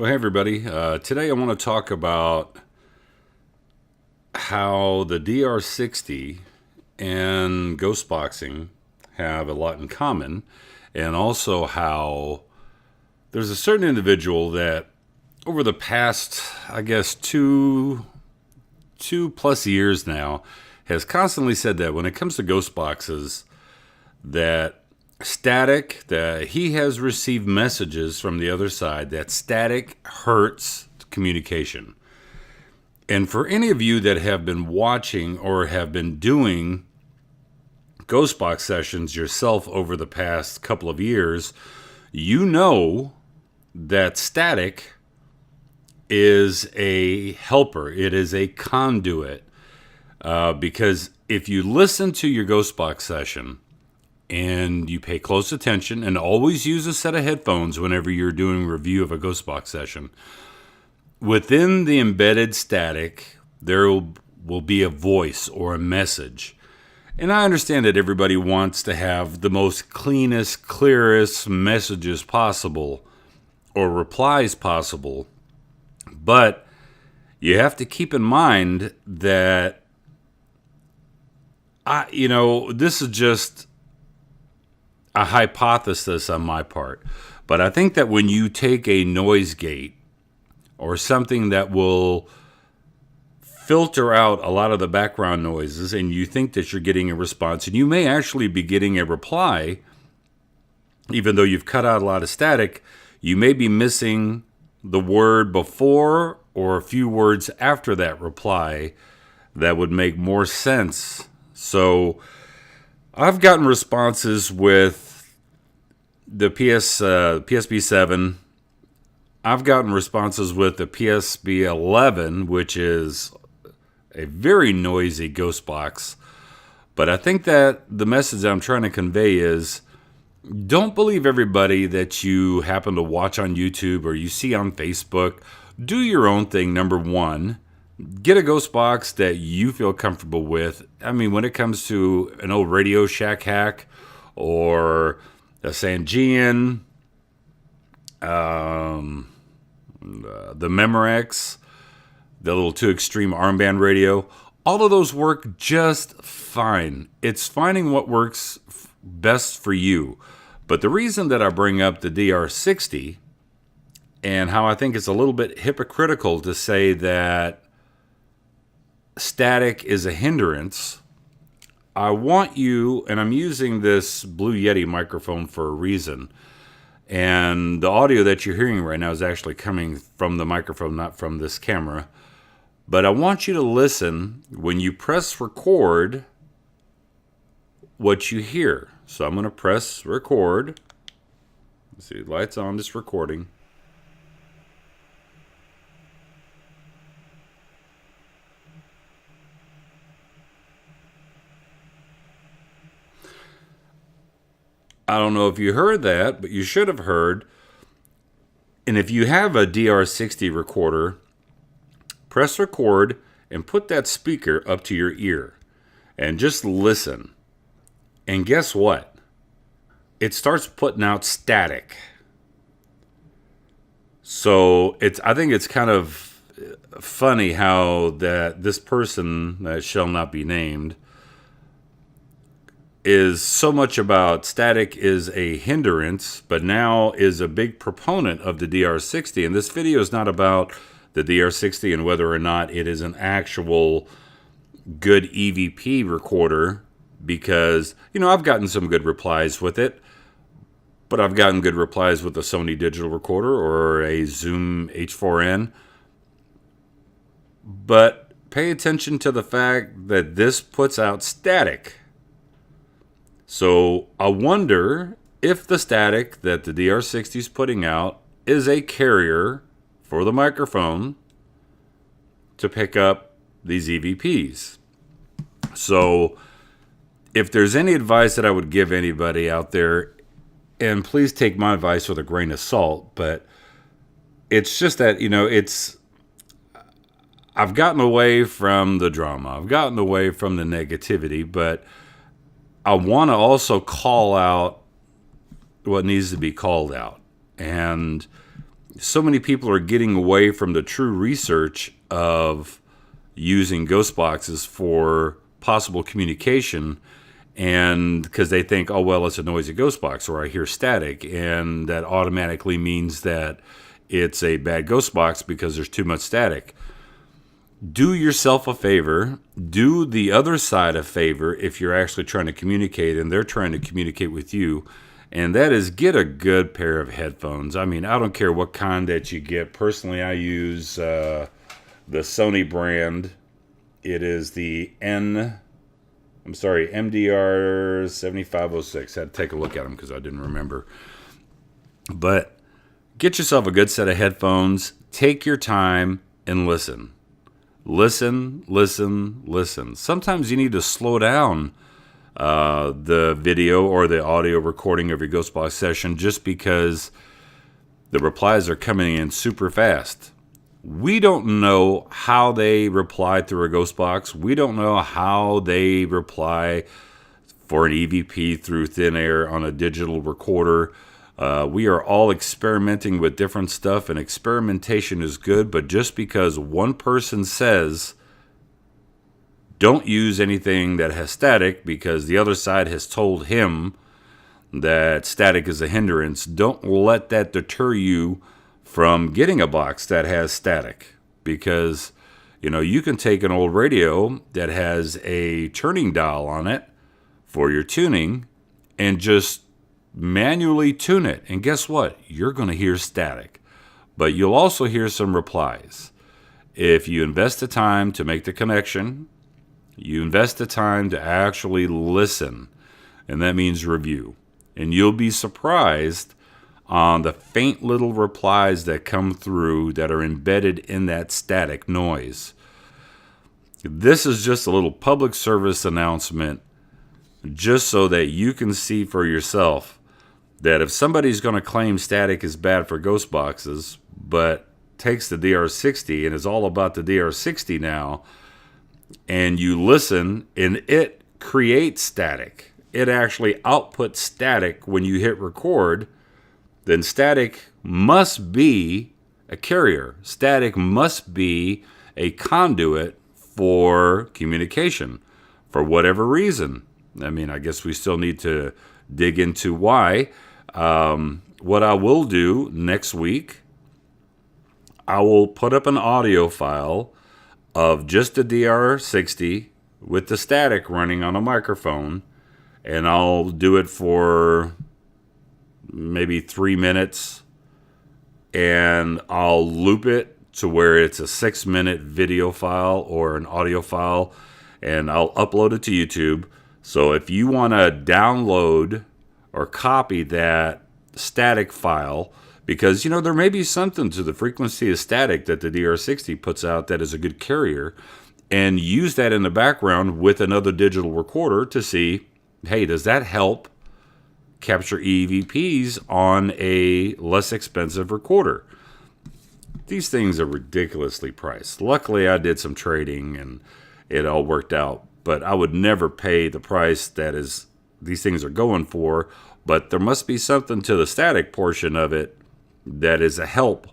Well, hey everybody. Today I want to talk about how the DR-60 and ghost boxing have a lot in common, and also how there's a certain individual that over the past, I guess, two plus years now, has constantly said that when it comes to ghost boxes, that that he has received messages from the other side that static hurts communication. And for any of you that have been watching or have been doing ghost box sessions yourself over the past couple of years, you know that static is a helper. It is a conduit. Because if you listen to your ghost box session and you pay close attention, and always use a set of headphones whenever you're doing review of a ghost box session, within the embedded static, there will be a voice or a message. And I understand that everybody wants to have the most cleanest, clearest messages possible or replies possible. But you have to keep in mind that, this is just a hypothesis on my part. But I think that when you take a noise gate or something that will filter out a lot of the background noises, and you think that you're getting a response, and you may actually be getting a reply, even though you've cut out a lot of static, you may be missing the word before or a few words after that reply that would make more sense. So I've gotten responses with the PSB7. I've gotten responses with the PSB11, which is a very noisy ghost box. But I think that the message I'm trying to convey is, don't believe everybody that you happen to watch on YouTube or you see on Facebook. Do your own thing, number one. Get a ghost box that you feel comfortable with. I mean, when it comes to an old Radio Shack hack or a Sangean, the Memorex, the little Too Extreme armband radio, all of those work just fine. It's finding what works best for you. But the reason that I bring up the DR-60 and how I think it's a little bit hypocritical to say that static is a hindrance, I want you, and I'm using this Blue Yeti microphone for a reason. And the audio that you're hearing right now is actually coming from the microphone, not from this camera. But I want you to listen when you press record what you hear. So I'm going to press record. Let's see, lights on, just recording. I don't know if you heard that, but you should have heard. And if you have a DR-60 recorder, press record and put that speaker up to your ear and just listen. And guess what? It starts putting out static. So I think it's kind of funny how that this person that shall not be named is so much about static is a hindrance, but now is a big proponent of the DR-60. And this video is not about the DR-60 and whether or not it is an actual good EVP recorder, because, I've gotten some good replies with it, but I've gotten good replies with a Sony digital recorder or a Zoom H4n. But pay attention to the fact that this puts out static. So I wonder if the static that the DR-60 is putting out is a carrier for the microphone to pick up these EVPs. So if there's any advice that I would give anybody out there, and please take my advice with a grain of salt, but it's just that, I've gotten away from the drama. I've gotten away from the negativity, but I want to also call out what needs to be called out. And so many people are getting away from the true research of using ghost boxes for possible communication, and because they think, oh, well, it's a noisy ghost box, or I hear static, and that automatically means that it's a bad ghost box because there's too much static. Do yourself a favor, do the other side a favor if you're actually trying to communicate and they're trying to communicate with you, and that is get a good pair of headphones. I mean, I don't care what kind that you get. Personally, I use the Sony brand. It is the MDR 7506. I had to take a look at them because I didn't remember. But get yourself a good set of headphones. Take your time and listen. Listen, listen, listen. Sometimes you need to slow down the video or the audio recording of your Ghostbox session just because the replies are coming in super fast. We don't know how they reply through a Ghostbox. We don't know how they reply for an EVP through thin air on a digital recorder. We are all experimenting with different stuff, and experimentation is good, but just because one person says don't use anything that has static because the other side has told him that static is a hindrance, don't let that deter you from getting a box that has static. Because, you can take an old radio that has a turning dial on it for your tuning and just manually tune it, and guess what? You're going to hear static, but you'll also hear some replies. If you invest the time to make the connection, you invest the time to actually listen, and that means review, and you'll be surprised on the faint little replies that come through that are embedded in that static noise. This is just a little public service announcement just so that you can see for yourself that if somebody's going to claim static is bad for ghost boxes, but takes the DR-60 and is all about the DR-60 now, and you listen and it creates static, it actually outputs static when you hit record, then static must be a carrier. Static must be a conduit for communication for whatever reason. I mean, I guess we still need to dig into why. What I will do next week, I will put up an audio file of just the DR-60 with the static running on a microphone, and I'll do it for maybe 3 minutes, and I'll loop it to where it's a 6-minute video file or an audio file, and I'll upload it to YouTube. So if you want to download or copy that static file, because there may be something to the frequency of static that the DR-60 puts out that is a good carrier, and use that in the background with another digital recorder to see, hey, does that help capture EVPs on a less expensive recorder? These things are ridiculously priced. Luckily, I did some trading and it all worked out, but I would never pay the price that these things are going for. But there must be something to the static portion of it that is a help.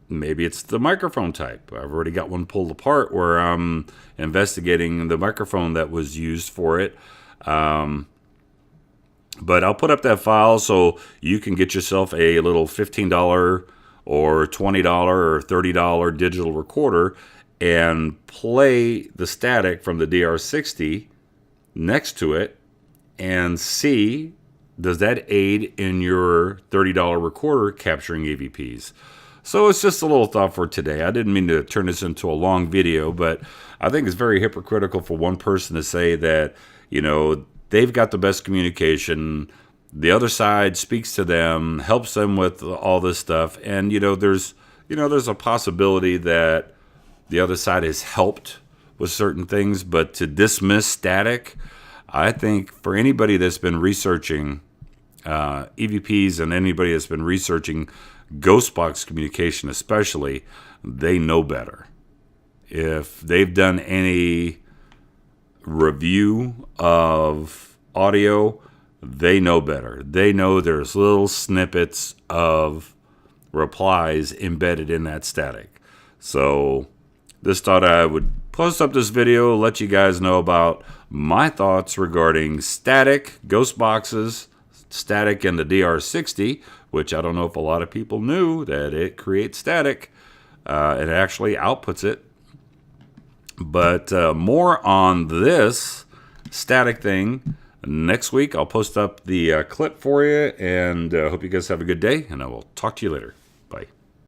Maybe it's the microphone type. I've already got one pulled apart where I'm investigating the microphone that was used for it. But I'll put up that file so you can get yourself a little $15 or $20 or $30 digital recorder and play the static from the DR-60 next to it and see, does that aid in your $30 recorder capturing EVPs? So it's just a little thought for today. I didn't mean to turn this into a long video, but I think it's very hypocritical for one person to say that, they've got the best communication, the other side speaks to them, helps them with all this stuff, and there's a possibility that the other side has helped with certain things, but to dismiss static, I think for anybody that's been researching EVPs and anybody that's been researching ghost box communication especially, they know better. If they've done any review of audio, they know better. They know there's little snippets of replies embedded in that static. So just thought I would post up this video, let you guys know about my thoughts regarding static, ghost boxes, static and the DR-60, which I don't know if a lot of people knew that it creates static. It actually outputs it. But more on this static thing next week. I'll post up the clip for you, and hope you guys have a good day, and I will talk to you later.